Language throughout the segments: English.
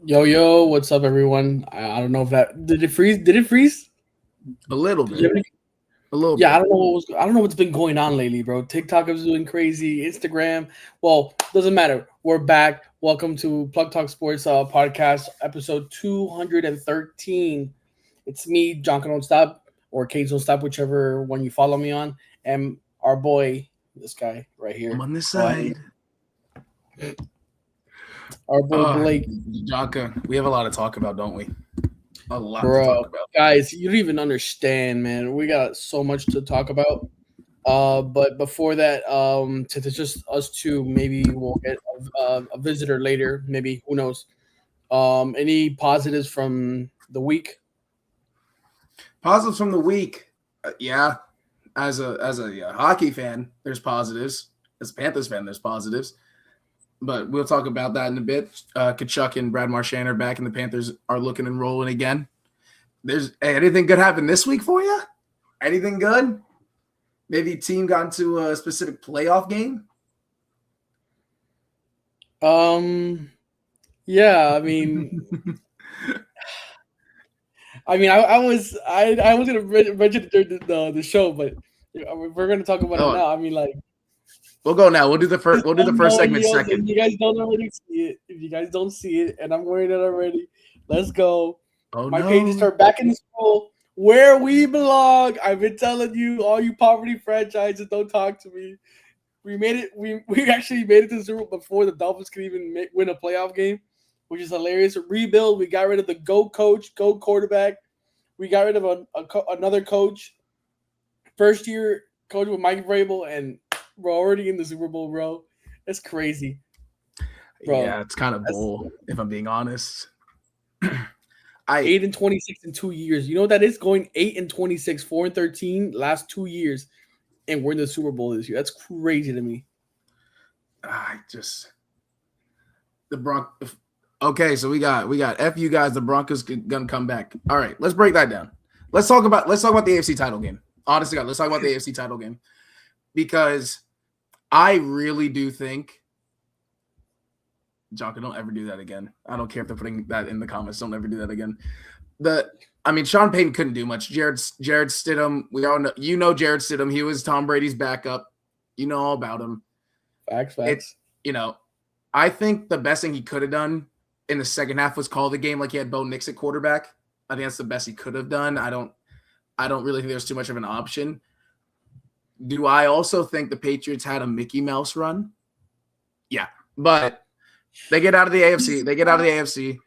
Yo, what's up, everyone? I don't know if that did it freeze. Did it freeze? A little Did you have bit. any- A little Yeah, bit. I don't know what's been going on lately, bro. TikTok is doing crazy. Instagram. Well, doesn't matter. We're back. Welcome to Plug Talk Sports podcast, episode 213. It's me, John Don't Stop, or Kate Don't Stop, whichever one you follow me on, and our boy, this guy right I'm here. on this Go ahead. side. Our boy Blake. Jaka, we have a lot to talk about, don't we? A lot to Bro, talk about. guys, you don't even understand, man. We got so much to talk about. But before that, since it's just us two, maybe we'll get a visitor later. Maybe who knows? Any positives from the week? Positives from the week. Yeah, as a hockey fan, there's positives. As a Panthers fan, there's positives. But we'll talk about that in a bit. Kachuk and Brad Marchand are back, and the Panthers are looking and rolling again. Anything good happen this week for you? Anything good? Maybe a team got into a specific playoff game? Yeah. I mean, I was gonna mention it during the show, but we're gonna talk about it now. I mean, like. We'll go now. We'll do the first. We'll do the first segment second. If you guys don't already see it, and I'm wearing it already, let's go. My pages are back in the school where we belong. I've been telling you, all you poverty franchises, don't talk to me. We made it. We actually made it to the Super Bowl before the Dolphins could even win a playoff game, which is hilarious. A rebuild. We got rid of the go coach, go quarterback. We got rid of another coach. First year coach with Mike Vrabel, and we're already in the Super Bowl, bro. That's crazy. Bro, yeah, it's kind of bull, if I'm being honest. 8-26 in 2 years. You know what that is? Going 8-26, 4-13 last 2 years, and we're in the Super Bowl this year. That's crazy to me. Okay, so we got F you guys. The Broncos gonna come back. All right, let's break that down. Let's talk about the AFC title game. Honestly, God, let's talk about the AFC title game because I really do think. Jonka, don't ever do that again. I don't care if they're putting that in the comments. Don't ever do that again. Sean Payton couldn't do much. Jared Stidham, we all know. You know Jared Stidham. He was Tom Brady's backup. You know all about him. Facts. I think the best thing he could have done in the second half was call the game like he had Bo Nix at quarterback. I think that's the best he could have done. I don't really think there's too much of an option. Do I also think the Patriots had a Mickey Mouse run? Yeah, but they get out of the AFC.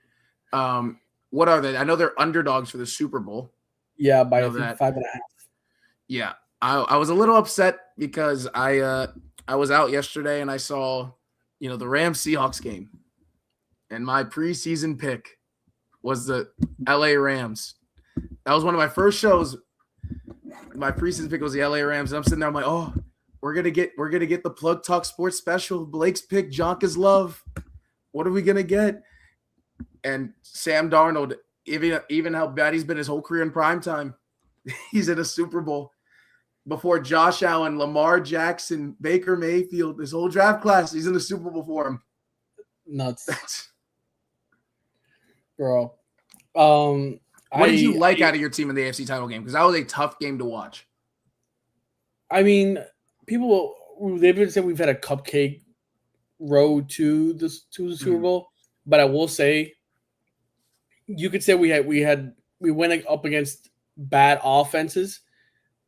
What are they? I know they're underdogs for the Super Bowl. Yeah, by 5.5. Yeah, I was a little upset because I was out yesterday and I saw, the Rams Seahawks game, and my preseason pick was the LA Rams. That was one of my first shows. My preseason pick was the LA Rams, and I'm sitting there. I'm like, oh, we're gonna get the Plug Talk Sports special. Blake's pick, Jonka's love. What are we gonna get? And Sam Darnold, even how bad he's been his whole career in primetime, he's in a Super Bowl before Josh Allen, Lamar Jackson, Baker Mayfield, his whole draft class. He's in the Super Bowl before him. Nuts, bro. What did you like out of your team in the AFC title game? Because that was a tough game to watch. I mean, they've been saying we've had a cupcake road to the Super Bowl, but I will say, you could say we went up against bad offenses,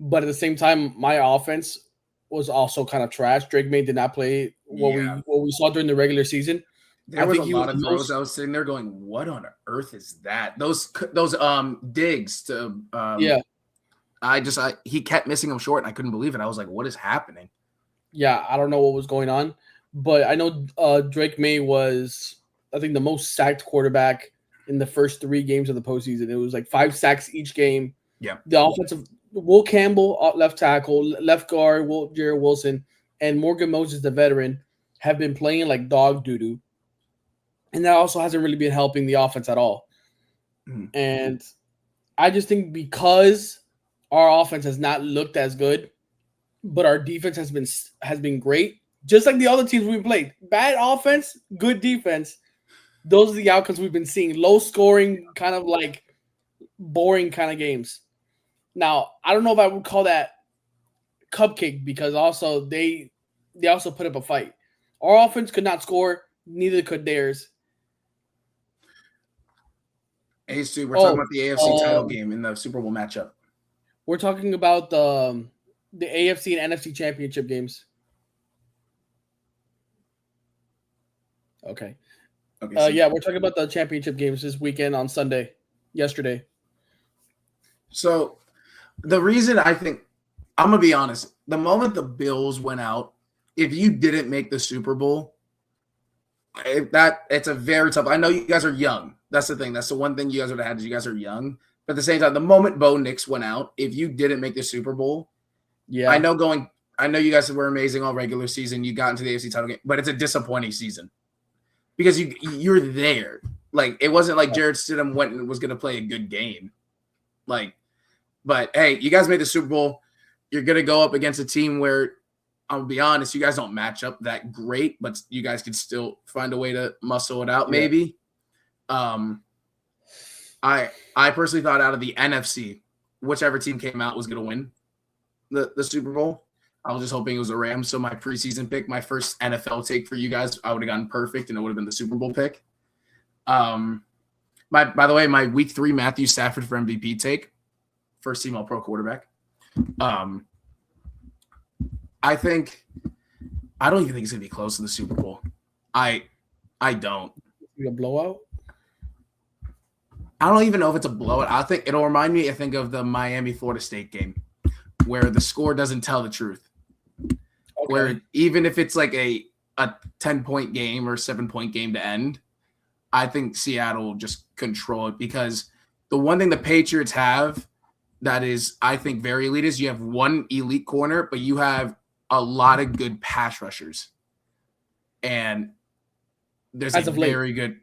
but at the same time, my offense was also kind of trash. Drake May did not play what we saw during the regular season. There was a lot of throws. I was sitting there going, "What on earth is that?" Those digs to he kept missing them short, and I couldn't believe it. I was like, "What is happening?" Yeah, I don't know what was going on, but I know Drake May was, I think, the most sacked quarterback in the first 3 games of the postseason. It was like 5 sacks each game. Yeah, the offensive Will Campbell, left tackle, left guard, Jared Wilson, and Morgan Moses, the veteran, have been playing like dog doo-doo. And that also hasn't really been helping the offense at all. And I just think because our offense has not looked as good, but our defense has been great, just like the other teams we played. Bad offense, good defense. Those are the outcomes we've been seeing. Low scoring, kind of like boring kind of games. Now, I don't know if I would call that cupcake because also they also put up a fight. Our offense could not score, neither could theirs. Hey, we're talking about the AFC title game in the Super Bowl matchup. We're talking about the AFC and NFC championship games. Okay. Yeah, we're talking about the championship games this weekend on Sunday, yesterday. So the reason I think, I'm going to be honest, the moment the Bills went out, if you didn't make the Super Bowl, it's a very tough. I know you guys are young. That's the thing. That's the one thing you guys would have had is you guys are young. But at the same time, the moment Bo Nix went out, if you didn't make the Super Bowl, yeah, I know you guys were amazing all regular season. You got into the AFC title game, but it's a disappointing season because you're there. Like it wasn't like Jared Stidham went and was going to play a good game. Like, but hey, you guys made the Super Bowl. You're going to go up against a team where, I'll be honest, you guys don't match up that great, but you guys can still find a way to muscle it out. Maybe. I personally thought out of the NFC, whichever team came out was going to win the Super Bowl. I was just hoping it was the Rams. So my preseason pick, my first NFL take for you guys, I would have gotten perfect, and it would have been the Super Bowl pick. By the way, my week 3 Matthew Stafford for MVP take, first team All-Pro quarterback. I don't even think it's gonna be close to the Super Bowl. I don't. A blowout? I don't even know if it's a blowout. I think it'll remind me, I think, of the Miami-Florida State game where the score doesn't tell the truth. Okay. Where even if it's like a 10-point game or 7-point game to end, I think Seattle will just control it because the one thing the Patriots have that is, I think, very elite is you have one elite corner, but you have a lot of good pass rushers. And there's there's a very good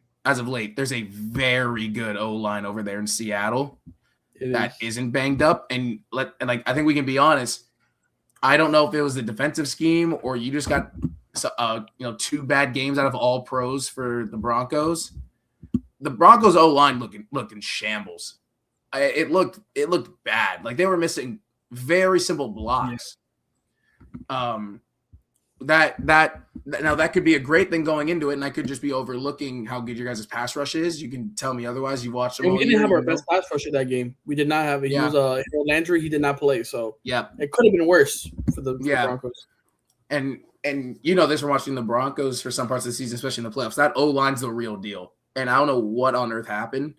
O-line over there in Seattle that isn't banged up. And I think we can be honest. I don't know if it was the defensive scheme or you just got 2 bad games out of all pros for the Broncos. The Broncos O-line looking shambles. It looked bad. Like they were missing very simple blocks. That could be a great thing going into it, and I could just be overlooking how good your guys' pass rush is. You can tell me otherwise. You watched them. We didn't have our best pass rusher that game. We did not have it. He was Harold Landry. He did not play, so it could have been worse for the Broncos. And you know this from watching the Broncos for some parts of the season, especially in the playoffs. That O-line's the real deal, and I don't know what on earth happened.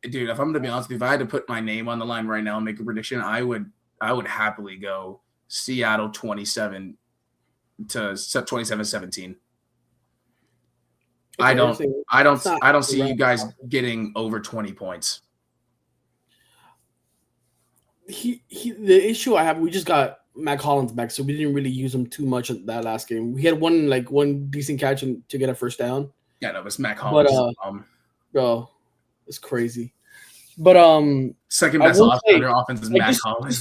Dude, if I'm going to be honest with you, if I had to put my name on the line right now and make a prediction, I would happily go Seattle 27 to 27-17. I don't see you guys getting over 20 points. The issue I have, we just got Mac Hollins back, so we didn't really use him too much in that last game. We had one decent catch to get a first down. Yeah, no, it's Mac Hollins. Bro, it's crazy. But second best offense is Mac Hollins.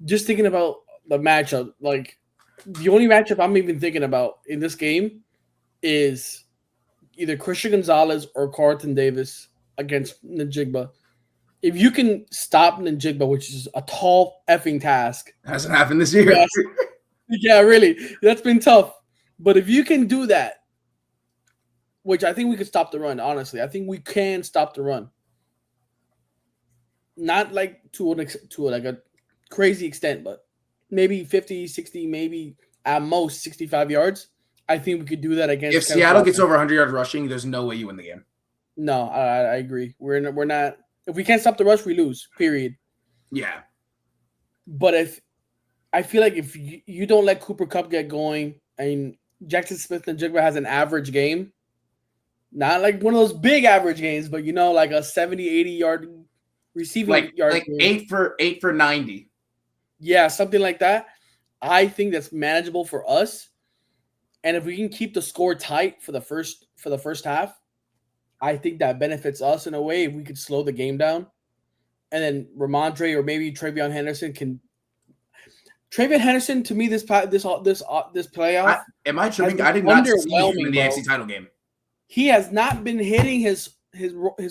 Just thinking about the matchup, like the only matchup I'm even thinking about in this game is either Christian Gonzalez or Carlton Davis against Njigba. If you can stop Njigba, which is a tall effing task. Hasn't happened this year. Yeah, really. That's been tough. But if you can do that, which I think we could stop the run, honestly. I think we can stop the run. Not like to a crazy extent, but maybe 50, 60, maybe at most 65 yards. I think we could do that against. If Seattle gets over 100 yards rushing, there's no way you win the game. No, I agree. We're not. If we can't stop the rush, we lose. Period. Yeah. But I feel like if you don't let Cooper Kupp get going, and Jackson Smith-Njigba has an average game, not like one of those big average games, but like a 70, 80 yard receiving yard. Like game. 8 for 90. Yeah, something like that. I think that's manageable for us. And if we can keep the score tight for the first half, I think that benefits us in a way. If we could slow the game down, and then Ramondre or maybe Travion Henderson can. Traven Henderson, to me, this playoff. Am I tripping? I did not see him in the AFC title game. He has not been hitting his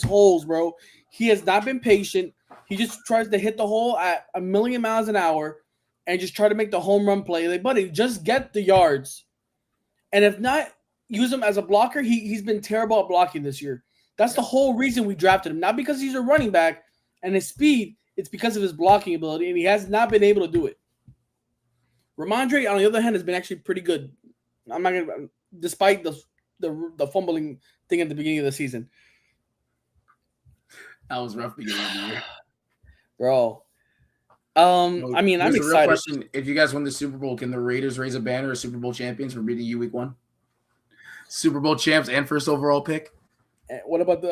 holes, bro. He has not been patient. He just tries to hit the hole at 1,000,000 miles an hour and just try to make the home run play. Like, buddy, just get the yards. And if not, use him as a blocker. He's been terrible at blocking this year. That's the whole reason we drafted him. Not because he's a running back and his speed. It's because of his blocking ability, and he has not been able to do it. Ramondre, on the other hand, has been actually pretty good. I'm not gonna, despite the fumbling thing at the beginning of the season. That was rough beginning of the year, bro. I mean, I'm excited. Real question: if you guys win the Super Bowl, can the Raiders raise a banner as Super Bowl champions for beating you Week 1? Super Bowl champs and first overall pick. What about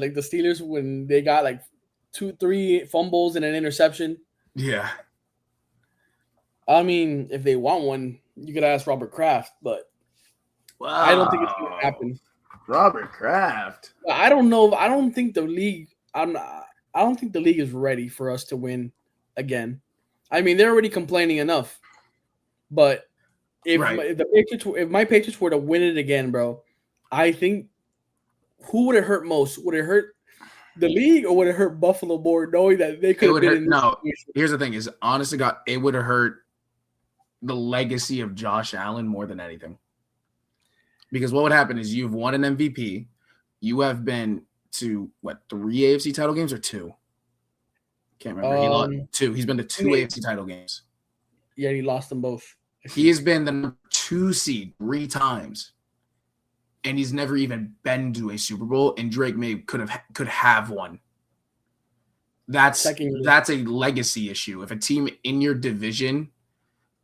like the Steelers when they got like 2-3 fumbles and an interception? Yeah. I mean, if they want one, you could ask Robert Kraft, but I don't think it's going to happen. Robert Kraft. I don't know. I don't think the league. I don't think the league is ready for us to win again. I mean, they're already complaining enough. But if my Patriots were to win it again, bro, I think who would it hurt most? Would it hurt the league or would it hurt Buffalo more, knowing that they could have been? No. Here's the thing: is honestly, God, it would have hurt the legacy of Josh Allen more than anything. Because what would happen is you've won an MVP. You have been to, 3 AFC title games or 2? Can't remember. He lost 2. He's been to 2 AFC title games. Yeah, he lost them both. He has been the number 2 seed 3 times. And he's never even been to a Super Bowl. And Drake May could have one. That's a legacy issue. If a team in your division,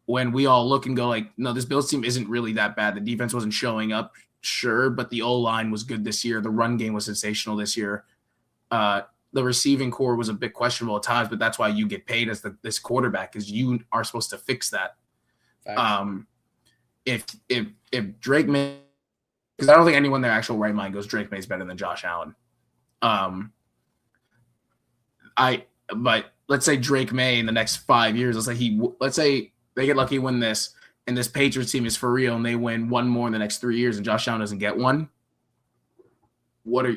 when we all look and go like, no, this Bills team isn't really that bad. The defense wasn't showing up, sure, but the O-line was good this year. The run game was sensational this year. The receiving core was a bit questionable at times, but that's why you get paid as this quarterback, because you are supposed to fix that. If Drake May, because I don't think anyone in their actual right mind goes Drake May's better than Josh Allen. But let's say Drake May in the next 5 years, let's say they get lucky, win this, and this Patriots team is for real, and they win one more in the next 3 years, and Josh Allen doesn't get one. What are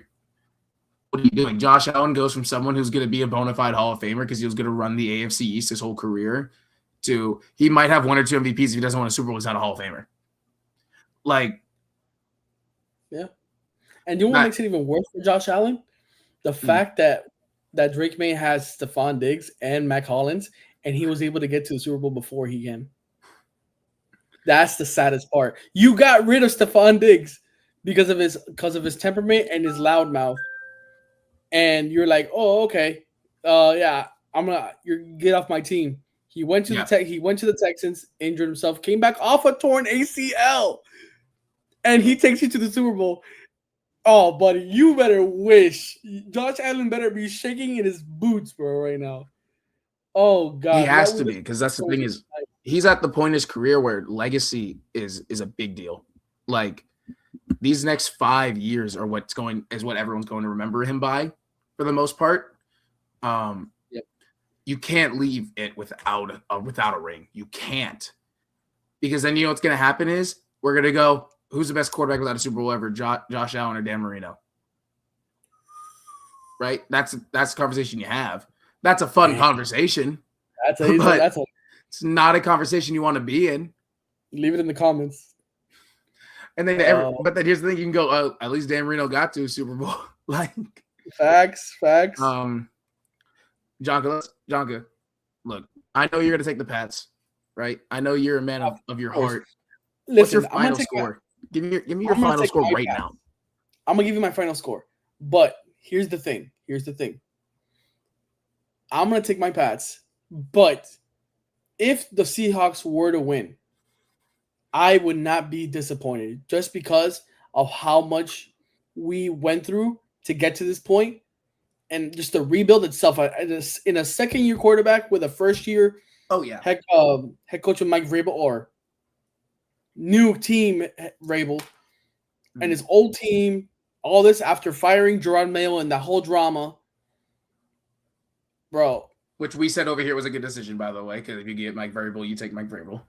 you doing? Josh Allen goes from someone who's going to be a bona fide Hall of Famer because he was going to run the AFC East his whole career to he might have 1 or 2 MVPs if he doesn't win a Super Bowl. He's not a Hall of Famer. Yeah. And you know what makes it even worse for Josh Allen? The fact that Drake May has Stephon Diggs and Mac Hollins, and he was able to get to the Super Bowl before he can. That's the saddest part. You got rid of Stephon Diggs because of his temperament and his loud mouth. And you're like, oh, okay. You get off my team. He went to the Texans, injured himself, came back off a torn ACL, and he takes you to the Super Bowl. Oh, buddy, you better wish. Josh Allen better be shaking in his boots, bro, right now. Oh, God. He has to be, because that's the thing is he's at the point in his career where legacy is a big deal. Like, these next 5 years are what everyone's going to remember him by for the most part. You can't leave it without a ring. You can't. Because then you know what's going to happen is we're going to go, who's the best quarterback without a Super Bowl ever, Josh Allen or Dan Marino? Right? That's the conversation you have. That's a fun conversation. It's not a conversation you want to be in. Leave it in the comments. And then, but then here's the thing: you can go, at least Dan Marino got to a Super Bowl. Facts. Jonka, look, I know you're gonna take the Pats, right? I know you're a man of your heart. What's your final score? Give me your final score right now. I'm gonna give you my final score, but here's the thing. I'm going to take my Pats, but if the Seahawks were to win, I would not be disappointed just because of how much we went through to get to this point and just the rebuild itself. In a second-year quarterback with a first-year head coach with Mike Vrabel or new team Vrabel and his old team, all this after firing Gerard Mayo and the whole drama. Bro, Which we said over here was a good decision, by the way, because if you get Mike Vrabel, you take Mike Vrabel.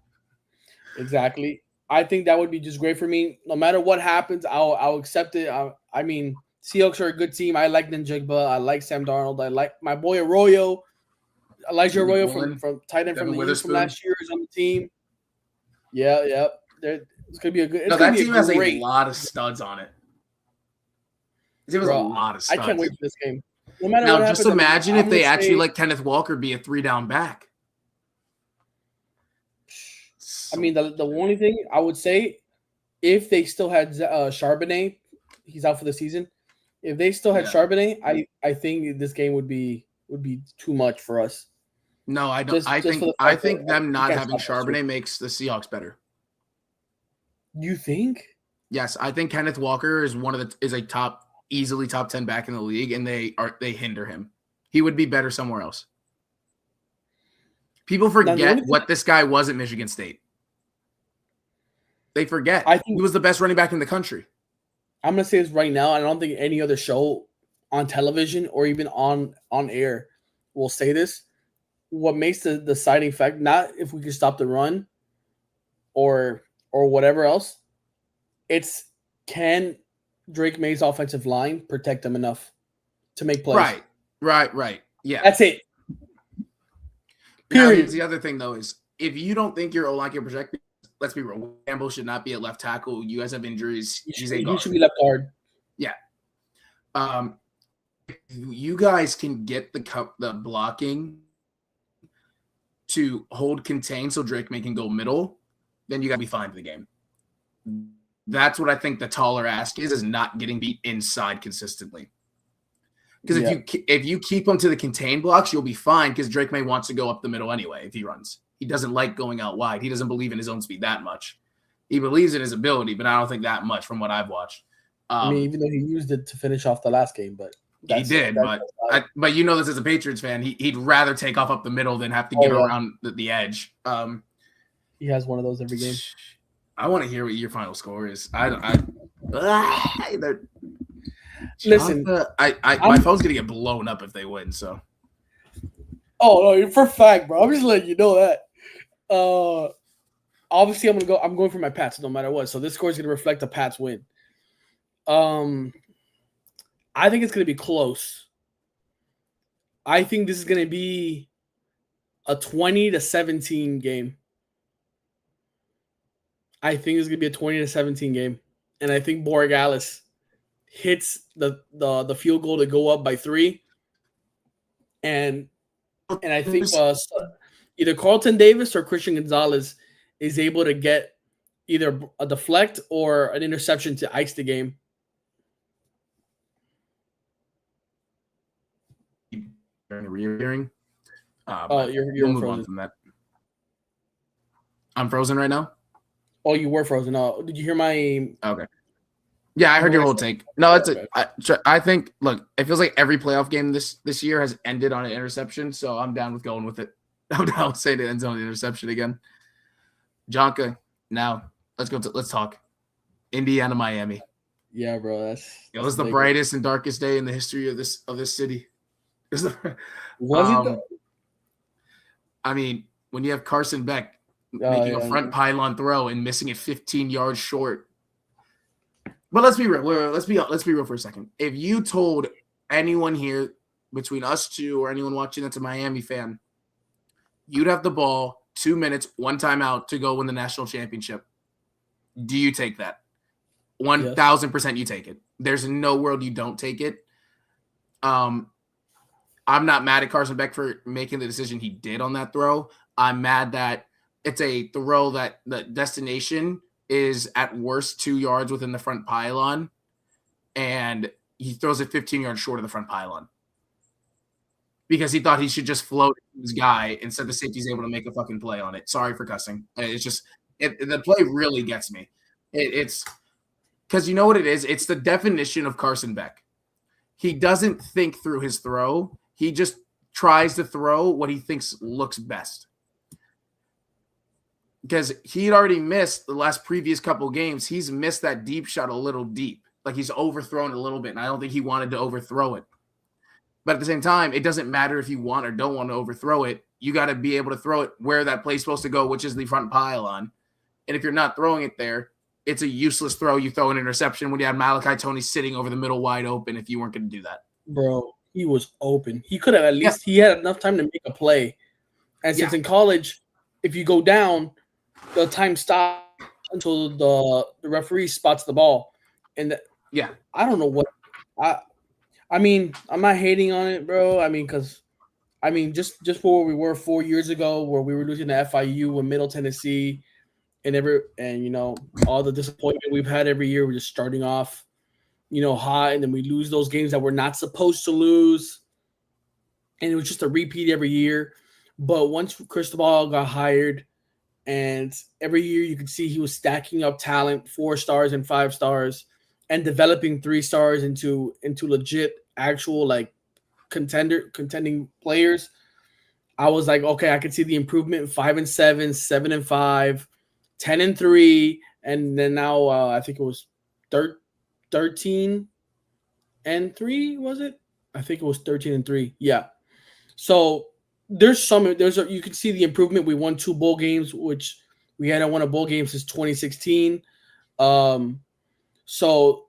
Exactly. I think that would be just great for me. No matter what happens, I'll accept it. I mean, Seahawks are a good team. I like Ninjigba. I like Sam Darnold. I like my boy Arroyo. Elijah Arroyo from tight end from the Eagles from last year is on the team. Yeah. It's gonna be a good. That team has a lot of studs on it. It was a lot of studs. I can't wait for this game. No matter now, what just happens, imagine if they actually let Kenneth Walker be a 3-down back. I mean, the only thing I would say, if they still had Charbonnet, he's out for the season. If they still had Charbonnet, I think this game would be too much for us. No, I don't. I think them not having Charbonnet makes the Seahawks better. You think? Yes, I think Kenneth Walker is easily top 10 back in the league, and they hinder him. He would be better somewhere else. People forget what this guy was at Michigan State. They forget. I think he was the best running back in the country. I'm going to say this right now. I don't think any other show on television or even on air will say this. What makes the deciding fact, not if we can stop the run or whatever else, it's can Drake May's offensive line protect them enough to make plays. Right. Yeah. That's it. Period. Now, here's the other thing, though, is if you don't think your O-line can protect, let's be real. Campbell should not be at left tackle. You guys have injuries. He should be left guard. Yeah. You guys can get the blocking to hold contain so Drake May can go middle, then you got to be fine for the game. That's what I think the taller ask is not getting beat inside consistently. Because if you keep him to the contain blocks, you'll be fine because Drake May wants to go up the middle anyway if he runs. He doesn't like going out wide. He doesn't believe in his own speed that much. He believes in his ability, but I don't think that much from what I've watched. I mean, even though he used it to finish off the last game, but he did. But you know this as a Patriots fan, he'd rather take off up the middle than have to get around the edge. He has one of those every game. I want to hear what your final score is. Listen, my phone's gonna get blown up if they win. So, no, for a fact, bro. I'm just letting you know that. Obviously, I'm going for my Pats no matter what. So this score is gonna reflect a Pats win. I think it's gonna be close. I think this is gonna be a 20-17 game. I think it's gonna be a 20-17 game, and I think Borregales hits the field goal to go up by 3, and I think either Carlton Davis or Christian Gonzalez is able to get either a deflect or an interception to ice the game. Rehearing. You're move on from that. I'm frozen right now. Oh, you were frozen. Oh, did you hear my? Okay. Yeah, I heard your whole take. No, I think. Look, it feels like every playoff game this year has ended on an interception, so I'm down with going with it. I'm down with saying it ends on an interception again. Jonka, now let's talk. Indiana, Miami. Yeah, bro. It was the brightest and darkest day in the history of this city. Was it though? I mean, when you have Carson Beck making a front pylon throw and missing it 15 yards short. But let's be real. Let's be real for a second. If you told anyone here between us two or anyone watching that's a Miami fan, you'd have the ball 2 minutes, 1 timeout to go win the national championship. Do you take that? 1,000% you take it. There's no world you don't take it. I'm not mad at Carson Beck for making the decision he did on that throw. I'm mad that it's a throw that the destination is at worst 2 yards within the front pylon, and he throws it 15 yards short of the front pylon because he thought he should just float his guy instead the safety's able to make a fucking play on it. Sorry for cussing. It's just the play really gets me. It's because you know what it is? It's the definition of Carson Beck. He doesn't think through his throw. He just tries to throw what he thinks looks best. Because he'd already missed the last previous couple games. He's missed that deep shot a little deep. Like he's overthrown a little bit, and I don't think he wanted to overthrow it. But at the same time, it doesn't matter if you want or don't want to overthrow it. You got to be able to throw it where that play's supposed to go, which is the front pylon. And if you're not throwing it there, it's a useless throw. You throw an interception when you had Malachi Tony sitting over the middle wide open if you weren't going to do that. Bro, he was open. He could have at least he had enough time to make a play. And since in college, if you go down, the time stops until the referee spots the ball. And I don't know what I mean, I'm not hating on it, bro. I mean, because just for where we were 4 years ago, where we were losing to FIU and Middle Tennessee, and all the disappointment we've had every year. We're just starting off, hot, and then we lose those games that we're not supposed to lose, and it was just a repeat every year. But once Cristobal got hired, and every year you could see he was stacking up talent, 4 stars and 5 stars, and developing 3 stars into legit actual like contending players. I was like, okay, I could see the improvement: 5-7, 7-5, 10-3, and then now I think it was 13-3. Was it? I think it was 13-3. Yeah. So you can see the improvement. We won 2 bowl games, which we hadn't won a bowl game since 2016. So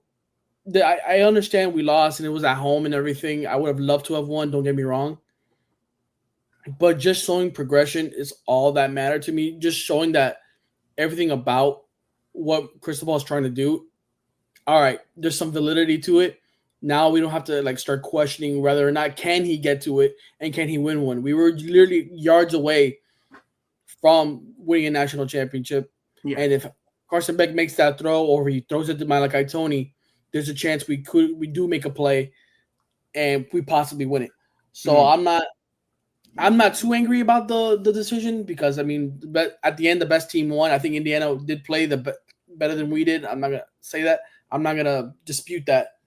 I understand we lost and it was at home and everything. I would have loved to have won. Don't get me wrong. But just showing progression is all that mattered to me. Just showing that everything about what Cristobal is trying to do, all right, there's some validity to it. Now we don't have to like start questioning whether or not can he get to it and can he win one. We were literally yards away from winning a national championship. Yeah. And if Carson Beck makes that throw or he throws it to Malachi Tony, there's a chance we do make a play and we possibly win it. So I'm not too angry about the decision because but at the end the best team won. I think Indiana did play better than we did. I'm not gonna say that. I'm not gonna dispute that.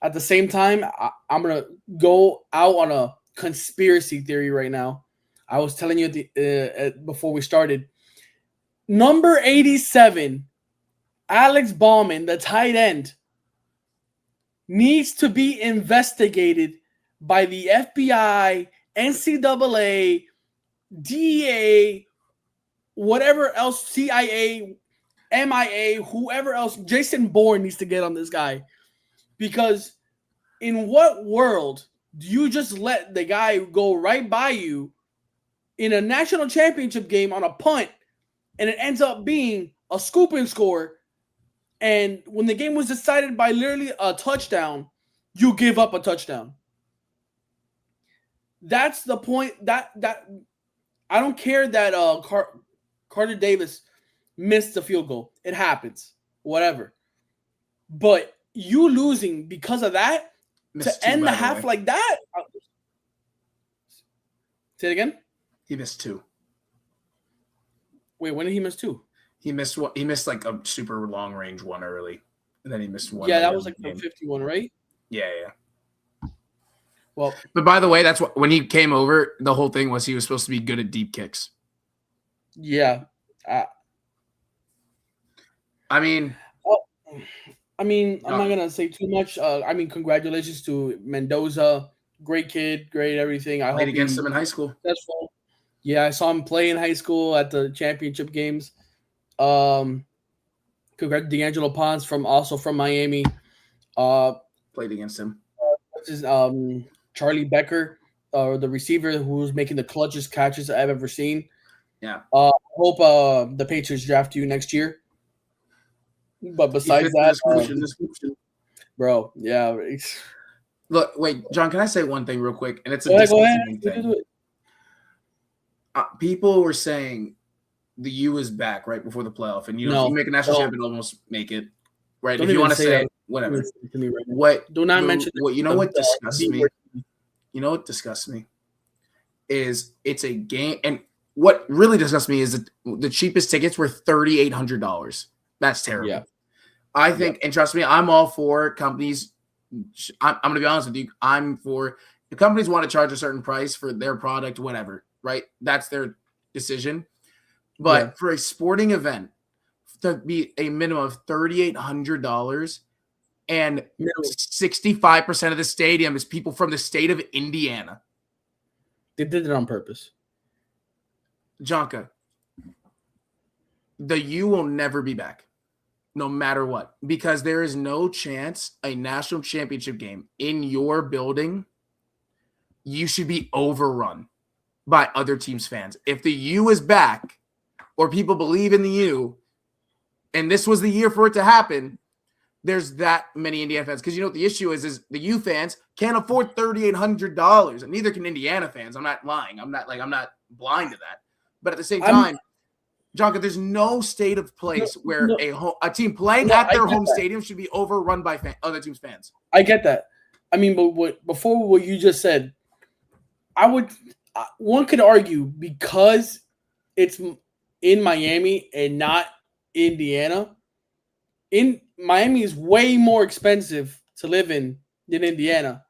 At the same time, I'm gonna go out on a conspiracy theory right now. I was telling you before we started. Number 87, Alex Bauman, the tight end, needs to be investigated by the FBI, NCAA, DEA, whatever else, CIA, MIA, whoever else. Jason Bourne needs to get on this guy. Because in what world do you just let the guy go right by you in a national championship game on a punt and it ends up being a scoop and score? And when the game was decided by literally a touchdown, you give up a touchdown. That's the point. That I don't care that Carter Davis missed the field goal. It happens. Whatever. But you losing because of that missed to end the half like that? Say it again? He missed 2. Wait, when did he miss 2? He missed one. He missed like a super long range one early, and then he missed one. Yeah, that was like the 51, right? Yeah. Well, but by the way, that's what when he came over, the whole thing was he was supposed to be good at deep kicks. Yeah. I'm not gonna say too much. Congratulations to Mendoza. Great kid, great everything. I played against him in high school. Successful. Yeah, I saw him play in high school at the championship games. Congrats D'Angelo Ponce from Miami. Played against him. Charlie Becker, the receiver who was making the clutchest catches I've ever seen. Yeah. Hope the Patriots draft you next year. But besides that, bro, yeah. Look, wait, John, can I say one thing real quick? And it's a distancing thing. People were saying the U is back right before the playoff, and if you make a national champion, almost make it right. If you want to say it, whatever. What? Do not mention. What you know? What disgusts me? You know what disgusts me is it's a game, and what really disgusts me is that the cheapest tickets were $3,800. That's terrible. Yeah. I think, and trust me, I'm all for companies. I'm going to be honest with you. I'm for if companies want to charge a certain price for their product, whatever. Right? That's their decision. But for a sporting event, to be a minimum of $3,800 and 65% of the stadium is people from the state of Indiana. They did it on purpose. Jonka, the U will never be back, no matter what, because there is no chance a national championship game in your building, you should be overrun by other teams' fans. If the U is back or people believe in the U, and this was the year for it to happen, there's that many Indiana fans. Because you know what the issue is the U fans can't afford $3,800, and neither can Indiana fans. I'm not lying. I'm not blind to that. But at the same time, Jonka, there's no state of place where a team playing at their home stadium should be overrun by other teams' fans. I get that. I mean, but before what you just said, one could argue because it's in Miami and not Indiana. In Miami is way more expensive to live in than Indiana.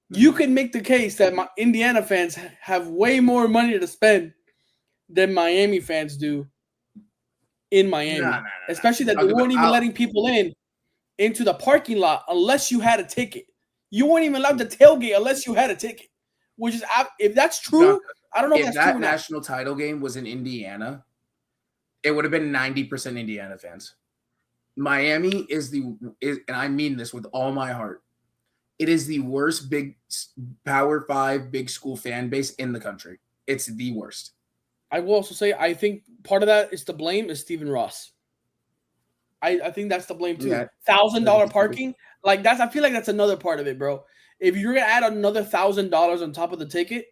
You can make the case that Indiana fans have way more money to spend than Miami fans do in Miami. Especially that they weren't even letting people into the parking lot unless you had a ticket. You weren't even allowed to tailgate unless you had a ticket. Which is, if that's true, I don't know if that's true. If that national title game was in Indiana, it would have been 90% Indiana fans. Miami is and I mean this with all my heart, it is the worst big Power 5 big school fan base in the country. It's the worst. I will also say I think part of that is to blame is Stephen Ross. I think that's the blame too. $1,000 parking, like that's. I feel like that's another part of it, bro. If you're gonna add another $1,000 on top of the ticket,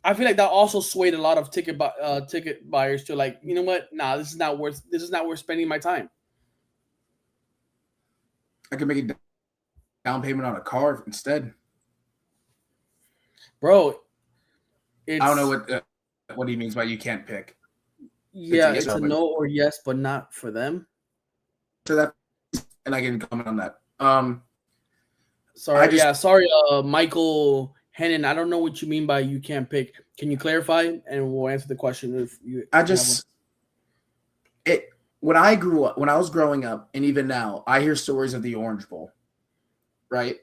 I feel like that also swayed a lot of ticket buyers to like, you know what? Nah, this is not worth spending my time. I could make a down payment on a car instead, bro. I don't know what he means by you can't pick. Yeah, it's a no or yes, but not for them. So that, and I can comment on that. Sorry, Michael Hennon. I don't know what you mean by you can't pick. Can you clarify? And we'll answer the question if you. When I was growing up, and even now, I hear stories of the Orange Bowl, right?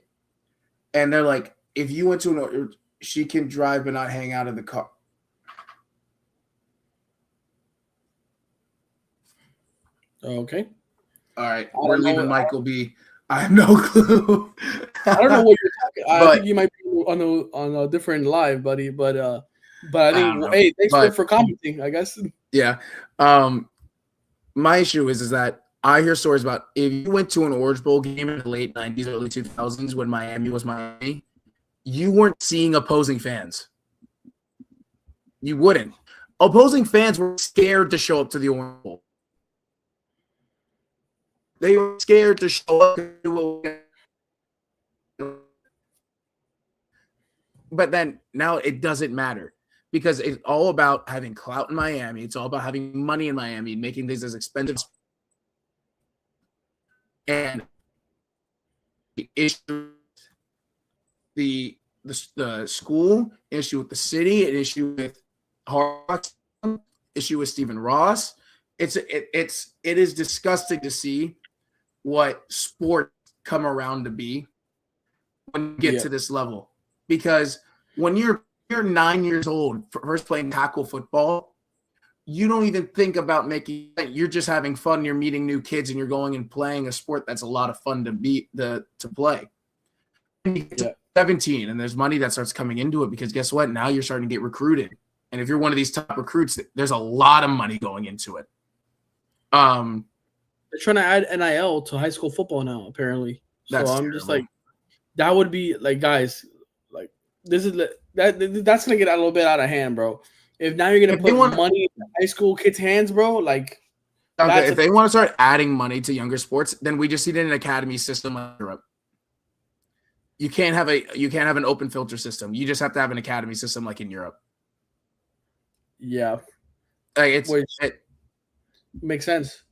And they're like, if you went to she can drive but not hang out in the car. Okay. All right. We're leaving Michael B. I have no clue. I don't know what you're talking about. I think you might be on a different live, buddy. But I think hey, thanks for commenting, I guess. Yeah. My issue is that I hear stories about if you went to an Orange Bowl game in the late 90s, early 2000s when Miami was Miami, you weren't seeing opposing fans. You wouldn't. Opposing fans were scared to show up to the Orange Bowl. They were scared to show up. But then now it doesn't matter because it's all about having clout in Miami. It's all about having money in Miami, making things as expensive. And the issue, the school, issue with the city, an issue with Hart, issue with Stephen Ross. It is disgusting to see what sports come around to be when you get to this level. Because when you're 9 years old, first playing tackle football, you don't even think about making – you're just having fun. You're meeting new kids, and you're going and playing a sport that's a lot of fun to play. When you get to 17, and there's money that starts coming into it because guess what? Now you're starting to get recruited. And if you're one of these top recruits, there's a lot of money going into it. They're trying to add NIL to high school football now, apparently. So I'm terrible. Just like, that would be like, guys, like this is that's gonna get a little bit out of hand, bro. If now you're gonna put money in high school kids' hands, bro, like if they want to start adding money to younger sports, then we just need an academy system in Europe. You can't have an open filter system. You just have to have an academy system like in Europe. Yeah, like it makes sense.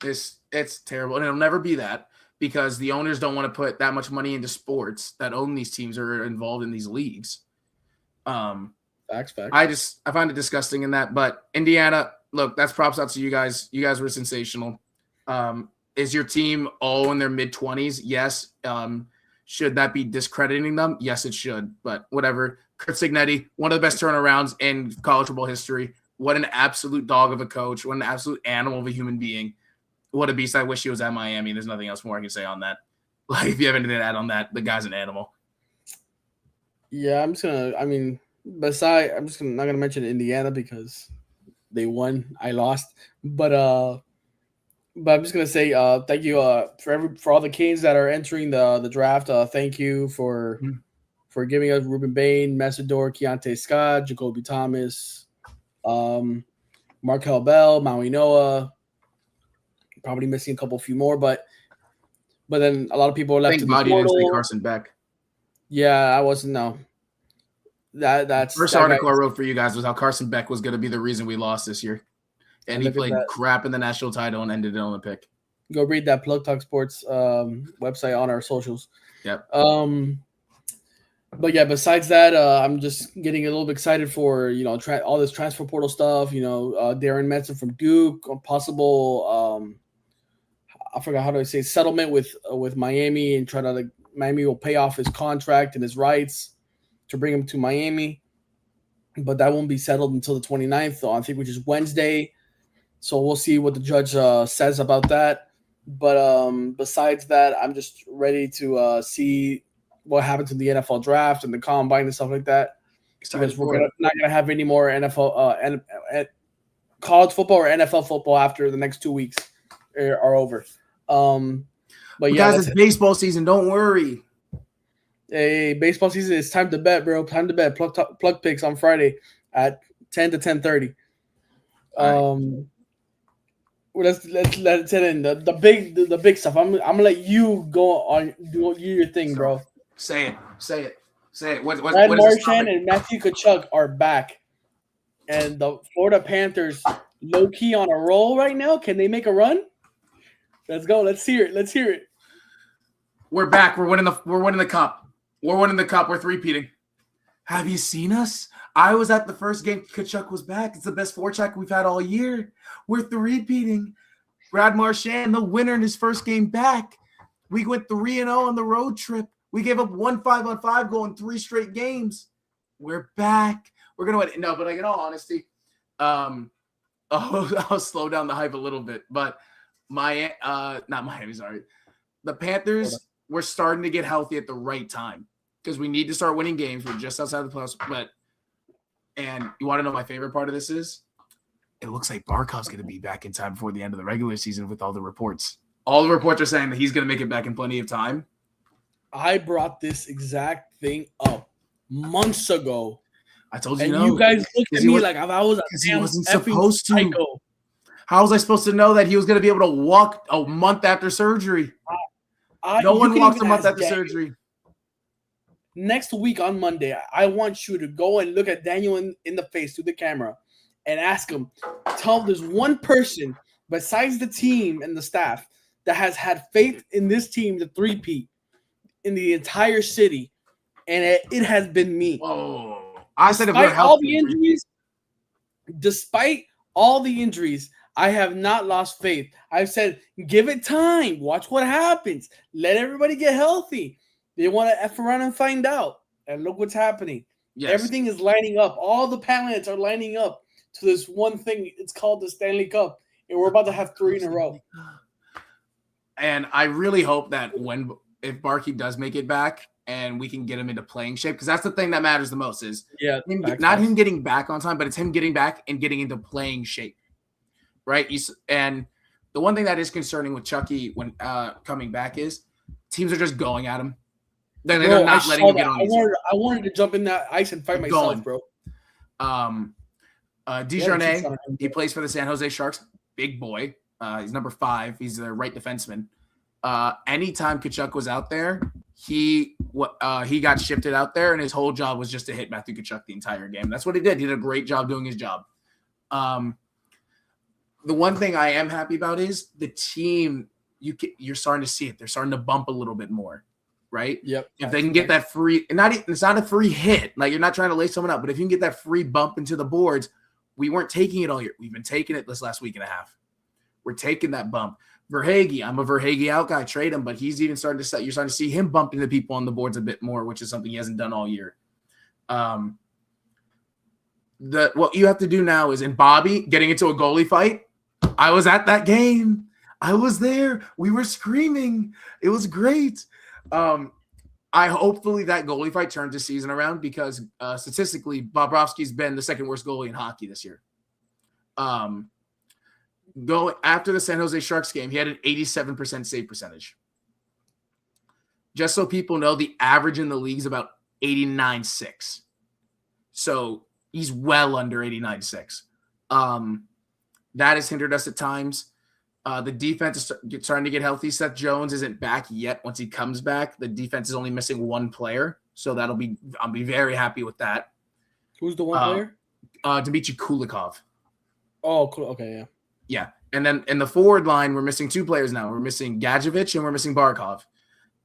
It's terrible, and it'll never be that because the owners don't want to put that much money into sports that own these teams or are involved in these leagues. Facts. I find it disgusting in that. But Indiana, look, that's props out to you guys. You guys were sensational. Is your team all in their mid-20s? Yes. Should that be discrediting them? Yes, it should. But whatever. Kurt Signetti, one of the best turnarounds in college football history. What an absolute dog of a coach. What an absolute animal of a human being. What a beast. I wish he was at Miami. There's nothing else more I can say on that. Like, if you have anything to add on that, the guy's an animal. Yeah, I'm just not gonna mention Indiana because they won. I lost. But I'm just gonna say thank you for all the Canes that are entering the draft. Thank you for giving us Ruben Bain, Messidor, Keontae Scott, Jacoby Thomas, Markel Bell, Maui Noah. Probably missing a few more, but then a lot of people are left in the portal. Didn't say Carson Beck. Yeah, I wasn't. No, that's first article I wrote for you guys was how Carson Beck was going to be the reason we lost this year, and he played crap in the national title and ended it on the pick. Go read that PlugTalkSports website on our socials. Yep. But yeah, besides that, I'm just getting a little bit excited for all this transfer portal stuff. Darren Metzen from Duke, possible. I forgot how to say settlement with Miami and try to Miami will pay off his contract and his rights to bring him to Miami, but that won't be settled until the 29th, I think, which is Wednesday. So we'll see what the judge says about that. But besides that, I'm just ready to see what happens in the NFL draft and the combine and stuff like that. Because we're not going to have any more NFL college football or NFL football after the next 2 weeks are over. But yeah, guys, it's baseball season. Don't worry. Hey, baseball season. It's time to bet, bro. Time to bet. Plug picks on Friday at 10 to 10:30. Let's let it in the big stuff. I'm gonna let you go on do your thing, bro. Say it. What Brad Marchand and Matthew Tkachuk are back, and the Florida Panthers low key on a roll right now. Can they make a run? Let's go. Let's hear it. We're back. We're winning the cup. We're winning the cup. We're three-peating. Have you seen us? I was at the first game. Tkachuk was back. It's the best forecheck we've had all year. We're three-peating. Brad Marchand, the winner in his first game back. We went 3-0 on the road trip. We gave up 1 5-on-5 goal in 3 straight games. We're back. We're going to win. No, but like in all honesty, I'll slow down the hype a little bit. But not Miami, sorry. The Panthers were starting to get healthy at the right time because we need to start winning games. We're just outside the playoffs. And you want to know my favorite part of this is? It looks like Barkov's going to be back in time before the end of the regular season with all the reports. All the reports are saying that he's going to make it back in plenty of time. I brought this exact thing up months ago. I told you, and you guys looked at me like I was a damn wasn't supposed to. Psycho. How was I supposed to know that he was going to be able to walk a month after surgery? No one walks a month after surgery. Next week on Monday, I want you to go and look at Daniel in the face through the camera and ask him, tell him there's one person besides the team and the staff that has had faith in this team to three-peat in the entire city, and it has been me. Whoa. I said if we're healthy. Despite all the injuries, I have not lost faith. I've said, give it time. Watch what happens. Let everybody get healthy. They want to F around and find out. And look what's happening. Yes. Everything is lining up. All the planets are lining up to this one thing. It's called the Stanley Cup. And we're about to have 3 in a row. And I really hope that if Barkey does make it back and we can get him into playing shape, because that's the thing that matters the most is him getting back on time, but it's him getting back and getting into playing shape. Right? And the one thing that is concerning with Chucky when coming back is teams are just going at him. They're not letting him get on. I wanted to jump in that ice and fight myself, bro. Desjardins, he plays for the San Jose Sharks. Big boy. He's number 5. He's their right defenseman. Anytime Tkachuk was out there, he got shifted out there, and his whole job was just to hit Matthew Tkachuk the entire game. That's what he did. He did a great job doing his job. The one thing I am happy about is the team. You're starting to see it. They're starting to bump a little bit more, right? Yep. If they can get that free, and it's not a free hit. Like you're not trying to lay someone up, but if you can get that free bump into the boards, we weren't taking it all year. We've been taking it this last week and a half. We're taking that bump. Verhage, I'm a Verhage out guy. Trade him, but he's even starting to set. You're starting to see him bump into people on the boards a bit more, which is something he hasn't done all year. What you have to do now is in Bobby getting into a goalie fight. I was at that game. I was there. We were screaming. It was great. I hopefully that goalie fight turns the season around because statistically, Bobrovsky's been the second worst goalie in hockey this year. Go after the San Jose Sharks game, he had an 87% save percentage. Just so people know, the average in the league is about 89.6. So he's well under 89.6. That has hindered us at times. The defense is starting to get healthy. Seth Jones isn't back yet. Once he comes back, the defense is only missing one player. So I'll be very happy with that. Who's the one player? Dmitry Kulikov. Oh, cool. Okay, yeah. Yeah. And then in the forward line, we're missing two players now. We're missing Gadjevich and we're missing Barkov.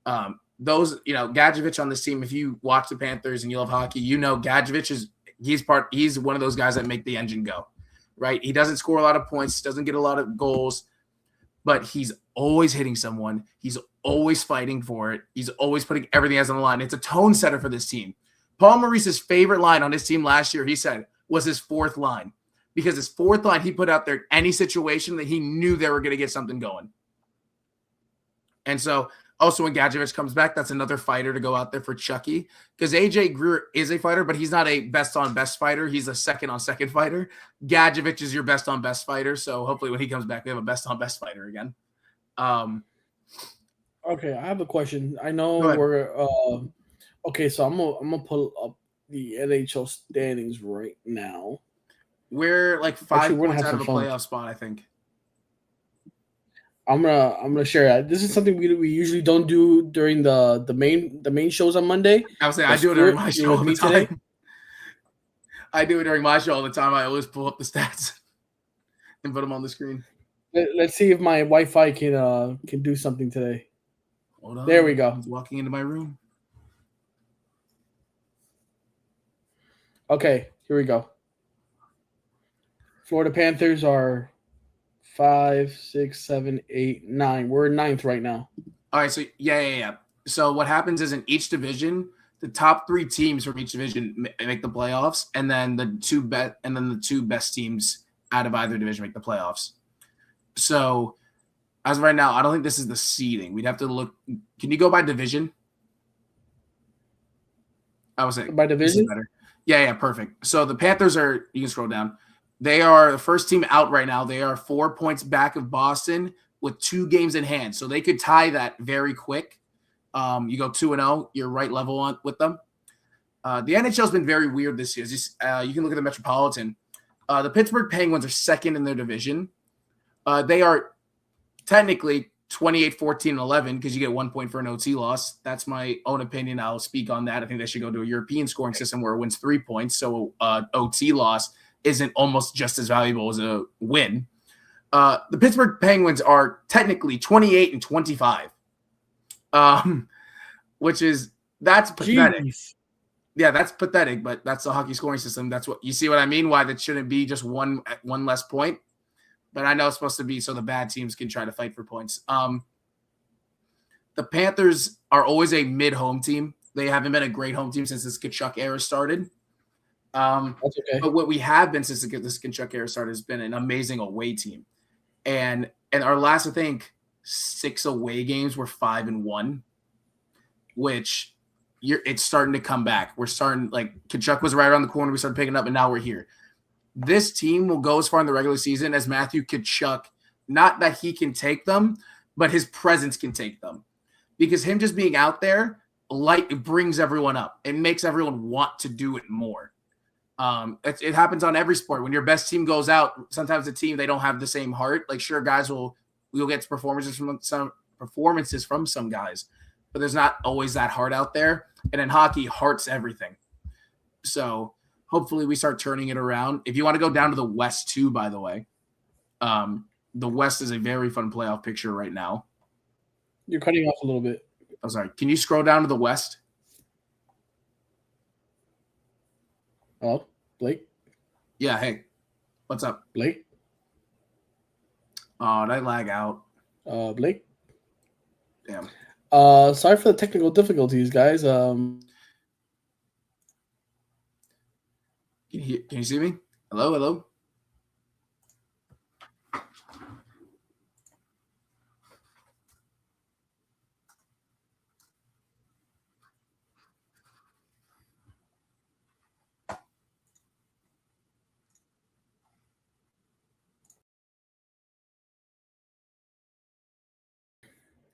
Gadjevich on this team, if you watch the Panthers and you love hockey, Gadjevich he's one of those guys that make the engine go, right? He doesn't score a lot of points, doesn't get a lot of goals, but he's always hitting someone. He's always fighting for it. He's always putting everything he has on the line. It's a tone setter for this team. Paul Maurice's favorite line on his team last year, he said, was his fourth line. Because his fourth line, he put out there any situation that he knew they were going to get something going. And so also when Gadjevich comes back, that's another fighter to go out there for Chucky. Because AJ Greer is a fighter, but he's not a best-on-best fighter. He's a second-on-second fighter. Gadjevich is your best-on-best fighter. So hopefully when he comes back, we have a best-on-best fighter again. Okay, I have a question. I know we're okay, so I'm gonna pull up the NHL standings right now. We're like 5 points out of a playoff spot, I think. I'm gonna share that. This is something we usually don't do during the main shows on Monday. I was saying I do it during my show all the time. Today. I do it during my show all the time. I always pull up the stats and put them on the screen. Let's see if my Wi-Fi can do something today. Hold on. There we go. He's walking into my room. Okay, here we go. Florida Panthers are 5, 6, 7, 8, 9. We're in 9th right now. All right, so yeah. So what happens is in each division, the top 3 teams from each division make the playoffs, and then the two best teams out of either division make the playoffs. So as of right now, I don't think this is the seeding. We'd have to look. Can you go by division? I was saying by division. Better. Yeah, perfect. So the Panthers are. You can scroll down. They are the first team out right now. They are 4 points back of Boston with 2 games in hand. So they could tie that very quick. You go 2-0, you're right level on with them. The NHL has been very weird this year. You can look at the Metropolitan. The Pittsburgh Penguins are second in their division. They are technically 28, 14, and 11 because you get 1 point for an OT loss. That's my own opinion. I'll speak on that. I think they should go to a European scoring system where it wins 3 points. So OT loss isn't almost just as valuable as a win. The Pittsburgh Penguins are technically 28 and 25, that's pathetic. Jeez. Yeah, that's pathetic, but that's the hockey scoring system. That's what you see what I mean? Why that shouldn't be just one less point. But I know it's supposed to be so the bad teams can try to fight for points. The Panthers are always a mid-home team. They haven't been a great home team since this Tkachuk era started. That's okay. But what we have been since this Tkachuk era started has been an amazing away team. And our last, I think, 6 away games were 5-1, which it's starting to come back. We're starting, like, Tkachuk was right around the corner. We started picking up, and now we're here. This team will go as far in the regular season as Matthew Tkachuk. Not that he can take them, but his presence can take them. Because him just being out there, it brings everyone up. It makes everyone want to do it more. It happens on every sport. When your best team goes out, sometimes the team, they don't have the same heart. Like, sure, guys we'll get performances from some guys, but there's not always that heart out there. And in hockey, heart's everything. So hopefully we start turning it around. If you want to go down to the West too, by the way, the West is a very fun playoff picture right now. You're cutting off a little bit. I'm sorry. Can you scroll down to the West? Oh, Blake? Yeah, hey. What's up? Blake? Oh, did I lag out? Blake. Damn. Sorry for the technical difficulties, guys. Can you see me? Hello, hello.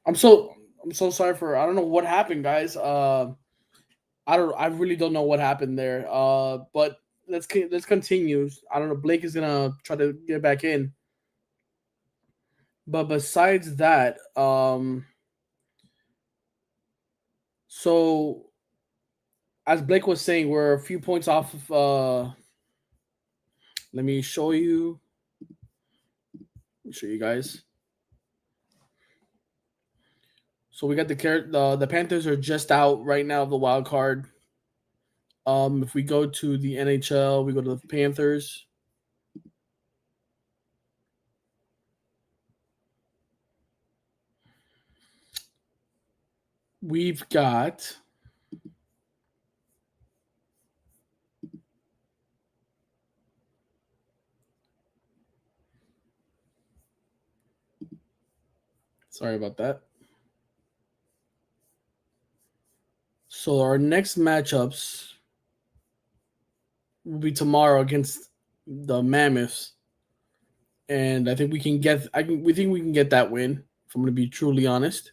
I'm so sorry for I don't know what happened, guys. I really don't know what happened there. But let's continue. I don't know. Blake is gonna try to get back in. But besides that, so as Blake was saying, we're a few points off of. Let me show you. Let me show you guys. So we got the Panthers are just out right now of the wild card. If we go to the NHL, we go to the Panthers. We've got sorry about that. So our next matchups will be tomorrow against the Mammoths, and I think we can get. We think we can get that win. If I'm going to be truly honest.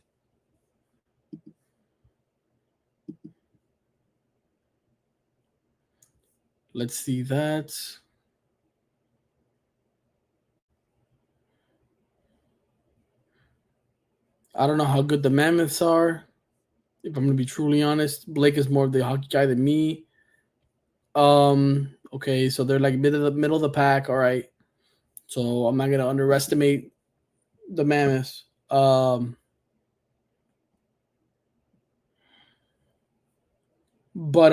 Let's see that. I don't know how good the Mammoths are. If I'm going to be truly honest, Blake is more of the hockey guy than me. Okay, so they're like middle of the pack. All right, so I'm not going to underestimate the Mammoths. But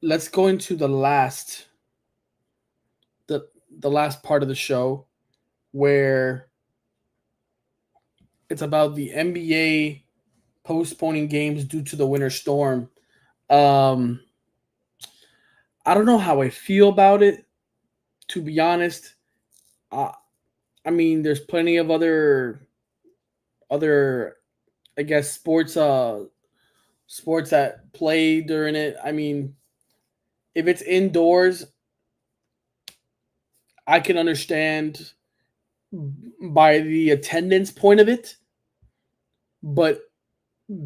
let's go into the last part of the show where it's about the NBA postponing games due to the winter storm. I don't know how I feel about it, to be honest. I mean, there's plenty of other I guess sports that play during it. I mean, if it's indoors, I can understand by the attendance point of it, but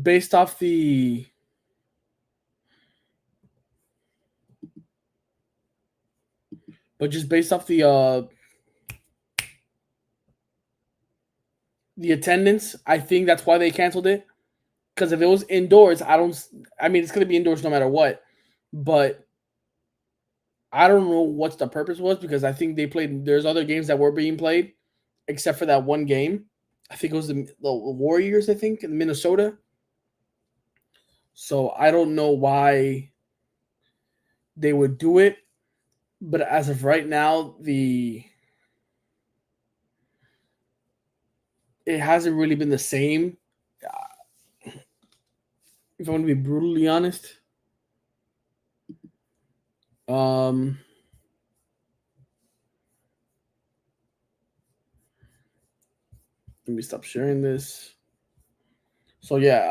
based off just based off the attendance, I think that's why they canceled it. Because if it was indoors, I mean, it's going to be indoors no matter what. But I don't know what the purpose was because I think there's other games that were being played except for that one game. I think it was the Warriors, I think, in Minnesota. So I don't know why they would do it. But as of right now, it hasn't really been the same. If I want to be brutally honest. Let me stop sharing this. So yeah,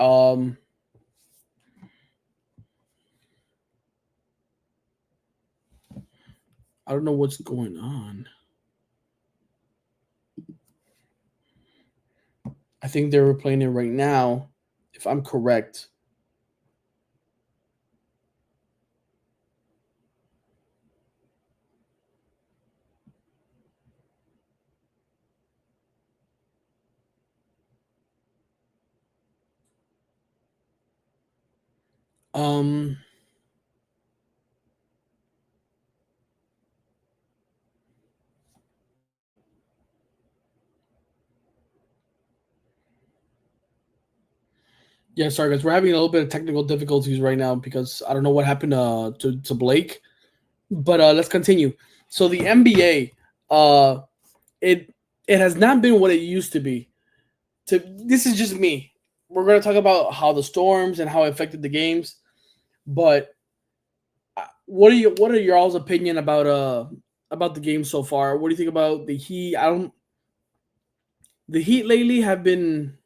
I don't know what's going on. I think they're playing it right now, if I'm correct. Um, yeah, sorry guys, we're having a little bit of technical difficulties right now because I don't know what happened to Blake. But let's continue. So the NBA, it has not been what it used to be. This is just me. We're gonna talk about how the storms and how it affected the games, but what are your all's opinion about the game so far? What do you think about the Heat? I don't. The Heat lately have been,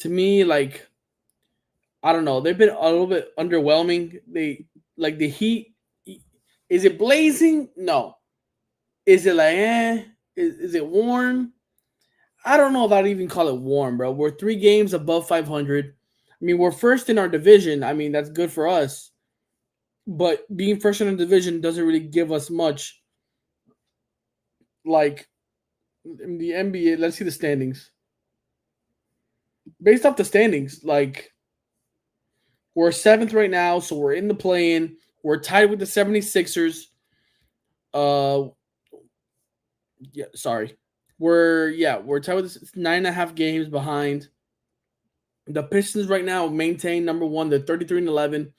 to me, like, I don't know. They've been a little bit underwhelming. They like the Heat. Is it blazing? No. Is it like Is it warm? I don't know if I'd even call it warm, bro. We're 3 games above 500. I mean, we're first in our division. I mean, that's good for us. But being first in our division doesn't really give us much. Like in the NBA, let's see the standings. Based off the standings, like we're seventh right now, so we're in the play-in. We're tied with the 76ers. Uh, yeah, sorry. We're tied with 9.5 games behind. The Pistons right now maintain number one. They're 33-11.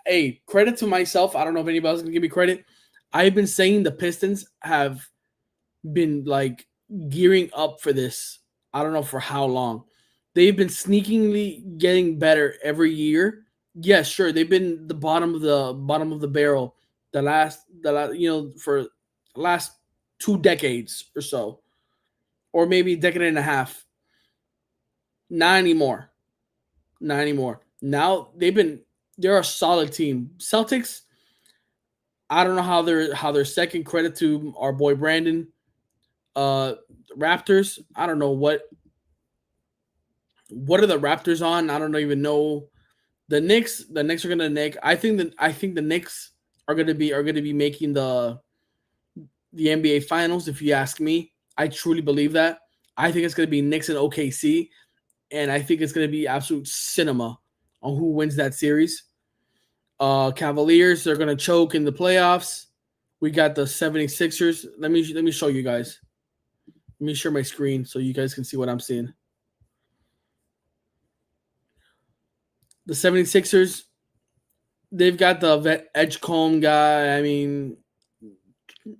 Hey, credit to myself. I don't know if anybody else can give me credit. I've been saying the Pistons have been like gearing up for this. I don't know for how long. They've been sneakingly getting better every year. Yes, sure, they've been the bottom of the barrel for the last 2 decades or so, or maybe a decade and a half. Not anymore. Not anymore. Now they're a solid team. Celtics, I don't know how they're second. Credit to our boy Brandon. Uh, Raptors, I don't know what are the Raptors on. I don't even know. The Knicks are gonna nick. I think the Knicks are gonna be making the NBA Finals. If you ask me, I truly believe that. I think it's gonna be Knicks and OKC, and I think it's gonna be absolute cinema on who wins that series. Cavaliers, they're gonna choke in the playoffs. We got the 76ers. Let me show you guys. Let me share my screen so you guys can see what I'm seeing. The 76ers, they've got the Edgecombe guy. I mean,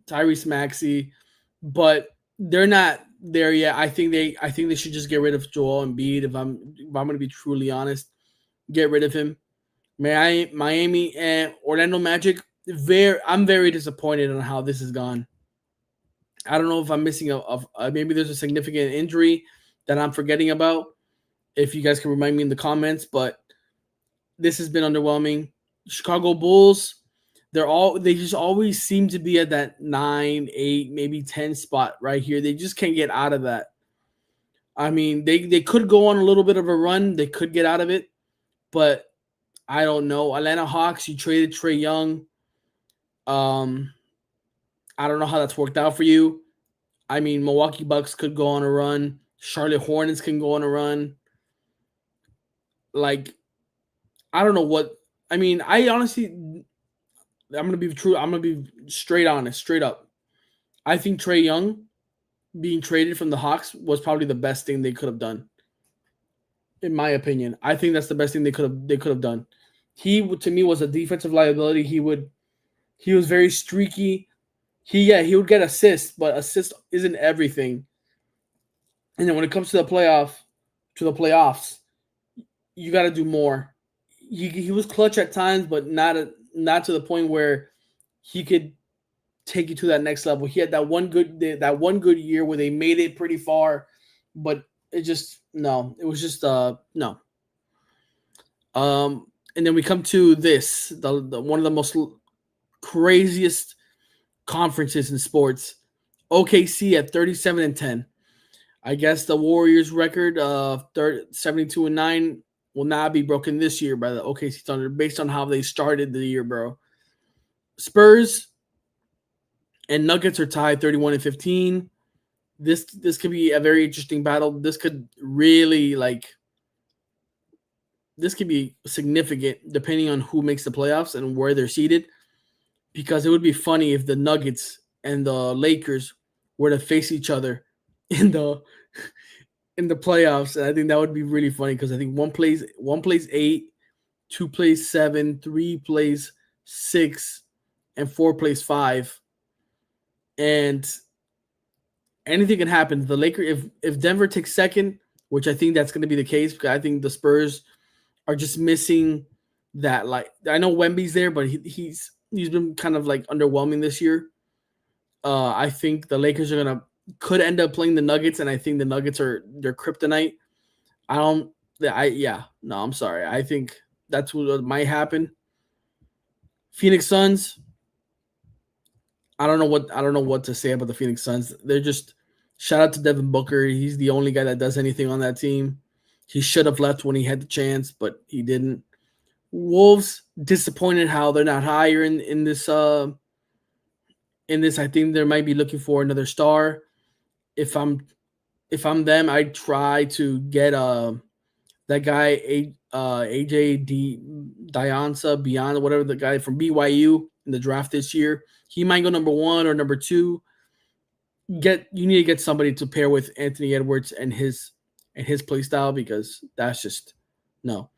Tyrese Maxey, but they're not there yet. I think they should just get rid of Joel Embiid. If I'm going to be truly honest, get rid of him. Miami and Orlando Magic. I'm very disappointed on how this has gone. I don't know if I'm missing maybe there's a significant injury that I'm forgetting about. If you guys can remind me in the comments, but this has been underwhelming. Chicago Bulls, they just always seem to be at that 9, 8, maybe 10 spot right here. They just can't get out of that. I mean, they could go on a little bit of a run. They could get out of it, but I don't know. Atlanta Hawks, you traded Trae Young. I don't know how that's worked out for you. I mean, Milwaukee Bucks could go on a run. Charlotte Hornets can go on a run. Like, I don't know what. I mean, I honestly, I'm gonna be true. I'm gonna be straight honest, straight up. I think Trae Young being traded from the Hawks was probably the best thing they could have done, in my opinion. I think that's the best thing they could have done. He to me was a defensive liability. He was very streaky. He would get assists, but assist isn't everything. And then when it comes to the playoffs, you got to do more. He was clutch at times, but not to the point where he could take you to that next level. He had that one good year where they made it pretty far, but it just no. It was just no. And then we come to this the one of the most craziest conferences in sports. OKC at 37-10. I guess the Warriors' record of 72-9 will not be broken this year by the OKC Thunder based on how they started the year, bro. Spurs and Nuggets are tied 31-15. This could be a very interesting battle. This could be significant depending on who makes the playoffs and where they're seated. Because it would be funny if the Nuggets and the Lakers were to face each other in the playoffs. And I think that would be really funny because I think one plays 8, 2 plays 7, 3 plays 6, and 4 plays 5. And anything can happen. The Lakers, if Denver takes second, which I think that's going to be the case because I think the Spurs are just missing that. Like I know Wemby's there, but he's been kind of like underwhelming this year. I think the Lakers are could end up playing the Nuggets, and I think the Nuggets are their kryptonite. I don't. Yeah. No, I'm sorry. I think that's what might happen. Phoenix Suns. I don't know what to say about the Phoenix Suns. They're just shout out to Devin Booker. He's the only guy that does anything on that team. He should have left when he had the chance, but he didn't. Wolves disappointed how they're not higher in this I think they might be looking for another star. If I'm them, I try to get that guy AJ Dianza Beyond whatever the guy from BYU in the draft this year. He might go number 1 or number 2. You need to get somebody to pair with Anthony Edwards and his play style because that's just no.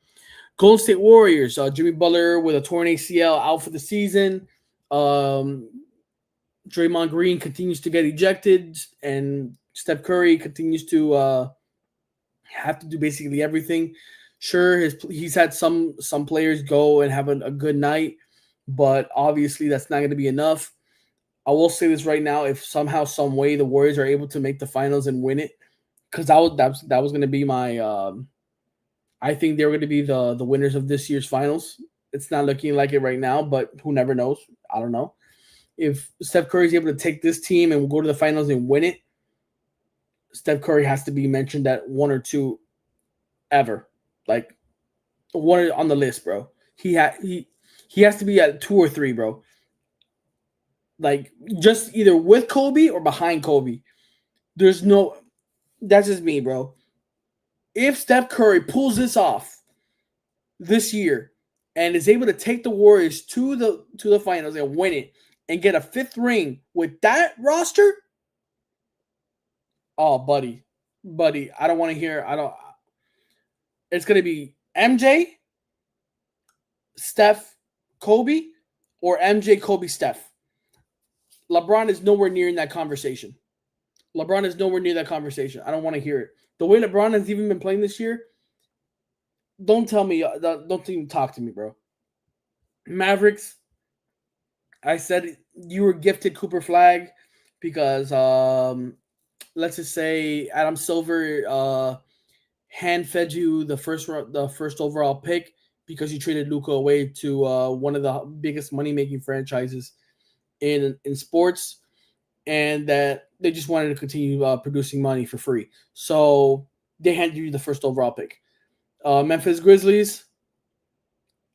Golden State Warriors, Jimmy Butler with a torn ACL out for the season. Draymond Green continues to get ejected, and Steph Curry continues to have to do basically everything. Sure, he's had some players go and have a good night, but obviously that's not going to be enough. I will say this right now: if somehow, some way, the Warriors are able to make the finals and win it, because that was going to be my. I think they're going to be the winners of this year's finals. It's not looking like it right now, but who never knows? I don't know. If Steph Curry is able to take this team and go to the finals and win it, Steph Curry has to be mentioned at 1 or 2 ever. Like one on the list, bro. He has to be at 2 or 3, bro. Like just either with Kobe or behind Kobe. That's just me, bro. If Steph Curry pulls this off this year and is able to take the Warriors to the finals and win it and get a 5th ring with that roster, oh, buddy, I don't want to hear. It's gonna be MJ, Steph, Kobe, or MJ, Kobe, Steph. LeBron is nowhere near in that conversation. I don't want to hear it. The way LeBron has even been playing this year, don't even talk to me, bro. Mavericks, I said you were gifted Cooper Flag because let's just say Adam Silver hand fed you the first overall pick because you traded Luka away to one of the biggest money making franchises in sports, and that they just wanted to continue producing money for free. So they handed you the first overall pick. Memphis Grizzlies,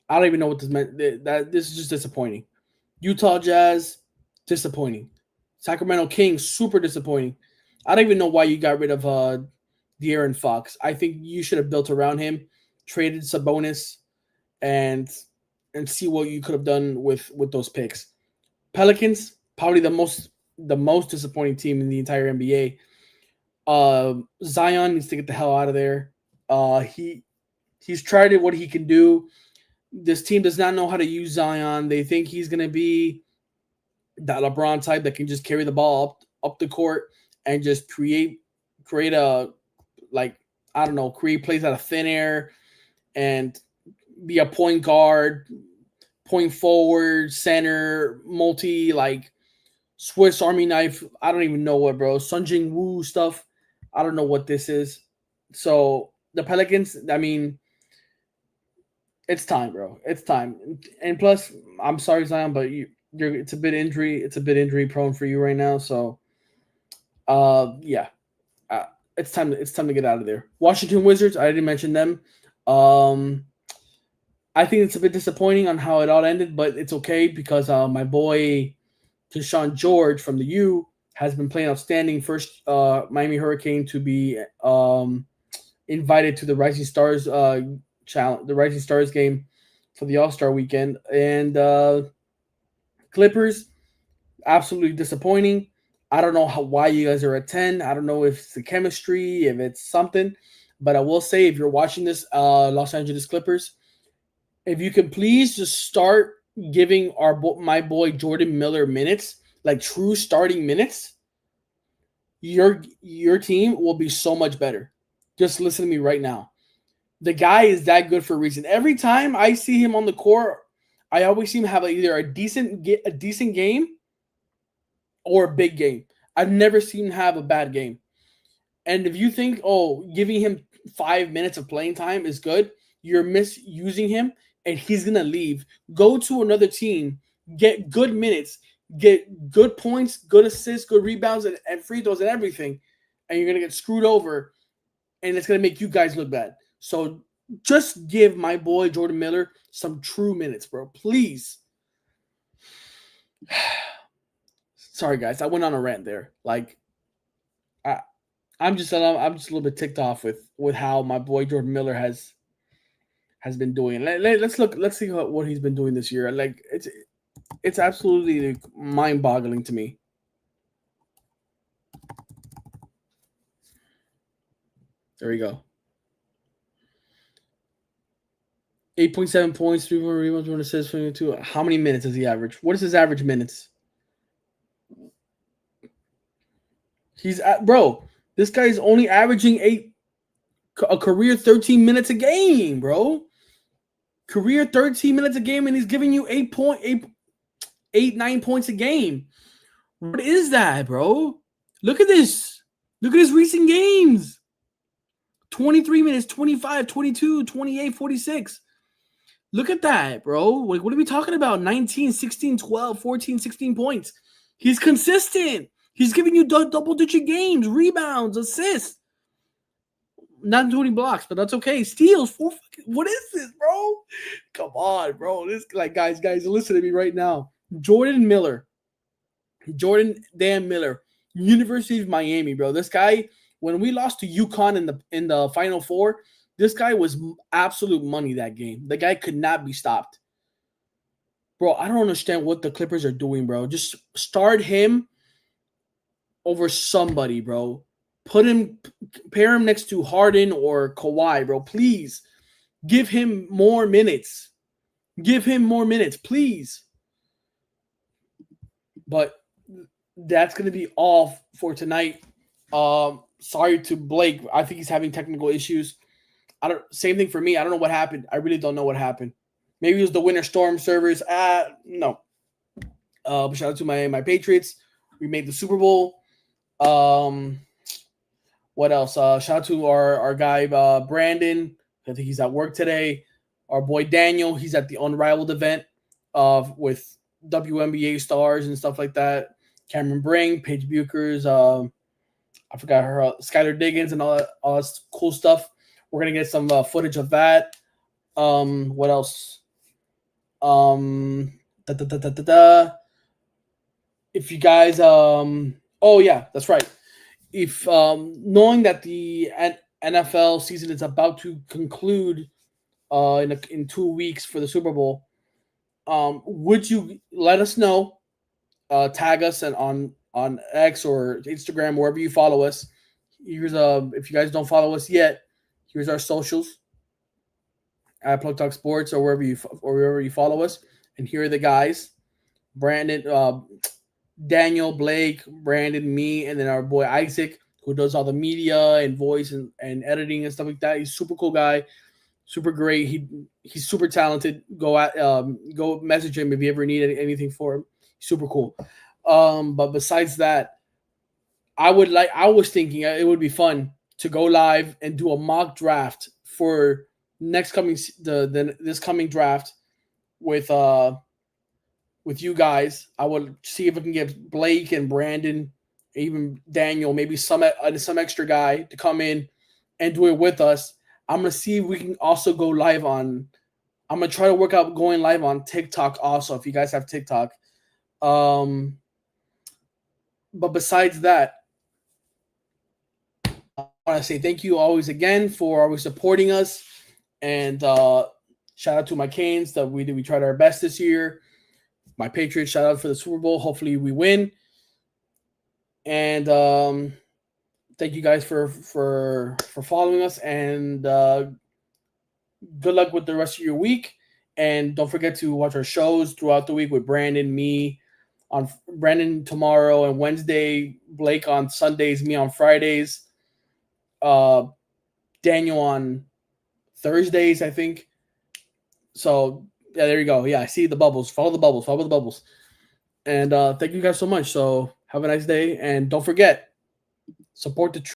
I don't even know what this meant. This is just disappointing. Utah Jazz, disappointing. Sacramento Kings, super disappointing. I don't even know why you got rid of De'Aaron Fox. I think you should have built around him, traded Sabonis, and see what you could have done with those picks. Pelicans, probably the most disappointing team in the entire NBA. Zion needs to get the hell out of there. He's tried it, what he can do. This team does not know how to use Zion. They think he's going to be that LeBron type that can just carry the ball up the court and just create a, like, I don't know, create plays out of thin air and be a point guard, point forward, center, multi, like Swiss Army knife. I don't even know what, bro. Sun Jing Woo stuff. I don't know what this is. So the Pelicans, I mean, it's time, bro. It's time. And plus, I'm sorry, Zion, but it's a bit injury prone for you right now. So, yeah, it's time to get out of there. Washington Wizards. I didn't mention them. I think it's a bit disappointing on how it all ended, but it's okay because my boy Deshaun George from the U has been playing outstanding. First Miami Hurricane to be invited to the Rising Stars challenge, the Rising Stars game for the All-Star weekend. And Clippers, absolutely disappointing. I don't know why you guys are at 10. I don't know if it's the chemistry, if it's something. But I will say, if you're watching this, Los Angeles Clippers, if you can please just start giving my boy Jordan Miller minutes, like true starting minutes, your team will be so much better. Just listen to me right now. The guy is that good for a reason. Every time I see him on the court, I always see him have either a decent game or a big game. I've never seen him have a bad game. And if you think, giving him 5 minutes of playing time is good, you're misusing him, and he's gonna leave. Go to another team, get good minutes, get good points, good assists, good rebounds, and free throws and everything, and you're gonna get screwed over, and it's gonna make you guys look bad. So just give my boy Jordan Miller some true minutes, bro. Please. Sorry, guys. I went on a rant there. Like, I'm just a little bit ticked off with how my boy Jordan Miller has been doing. Let's see what he's been doing this year. Like, it's absolutely mind-boggling to me. There we go. 8.7 points, 3 more rebounds, 1 assist, 22. How many minutes does he average? What is his average minutes? He's at, bro. This guy's only averaging a career 13 minutes a game, bro. Career 13 minutes a game, and he's giving you 9 points a game. What is that, bro? Look at this. Look at his recent games. 23 minutes, 25, 22, 28, 46. Look at that, bro. Like, what are we talking about? 19, 16, 12, 14, 16 points. He's consistent. He's giving you double-digit games, rebounds, assists. Not including blocks, but that's okay. Steals, 4. What is this, bro? Come on, bro. This, like, guys, listen to me right now. Jordan Dan Miller, University of Miami, bro. This guy, when we lost to UConn in the Final Four, this guy was absolute money that game. The guy could not be stopped. Bro, I don't understand what the Clippers are doing, bro. Just start him over somebody, bro. Pair him next to Harden or Kawhi, bro. Please give him more minutes. Please. But that's going to be all for tonight. Sorry to Blake. I think he's having technical issues. Same thing for me. I don't know what happened. I really don't know what happened. Maybe it was the Winter Storm servers. No. But shout out to my Patriots. We made the Super Bowl. What else? Shout out to our guy Brandon. I think he's at work today. Our boy Daniel. He's at the Unrivaled event with WNBA stars and stuff like that. Cameron Bring, Paige Buchers. I forgot her. Skylar Diggins and all that cool stuff. We're gonna get some footage of that. What else? If you guys, oh yeah, that's right. If knowing that the NFL season is about to conclude in 2 weeks for the Super Bowl, would you let us know? Tag us on X or Instagram, wherever you follow us. Here's if you guys don't follow us yet, here's our socials at PlugTalkSports or wherever you follow us. And here are the guys: Brandon, Daniel, Blake, Brandon, me, and then our boy Isaac, who does all the media and voice and editing and stuff like that. He's a super cool guy, super great. He's super talented. Go message him if you ever need anything for him. Super cool. But besides that, I was thinking it would be fun to go live and do a mock draft for this coming draft with you guys. I would see if I can get Blake and Brandon, even Daniel, maybe some extra guy to come in and do it with us. I'm gonna see if we can also go live on. I'm gonna try to work out going live on TikTok also, if you guys have TikTok. But besides that, I want to say thank you always again for always supporting us, and shout out to my Canes that we tried our best this year. My Patriots, shout out for the Super Bowl. Hopefully we win. And thank you guys for following us, and good luck with the rest of your week. And don't forget to watch our shows throughout the week with Brandon, me on Brandon tomorrow and Wednesday, Blake on Sundays, me on Fridays. Daniel on Thursdays, I think. So yeah, there you go. Yeah, I see the bubbles. Follow the bubbles. Follow the bubbles. And thank you guys so much. So have a nice day, and don't forget, support the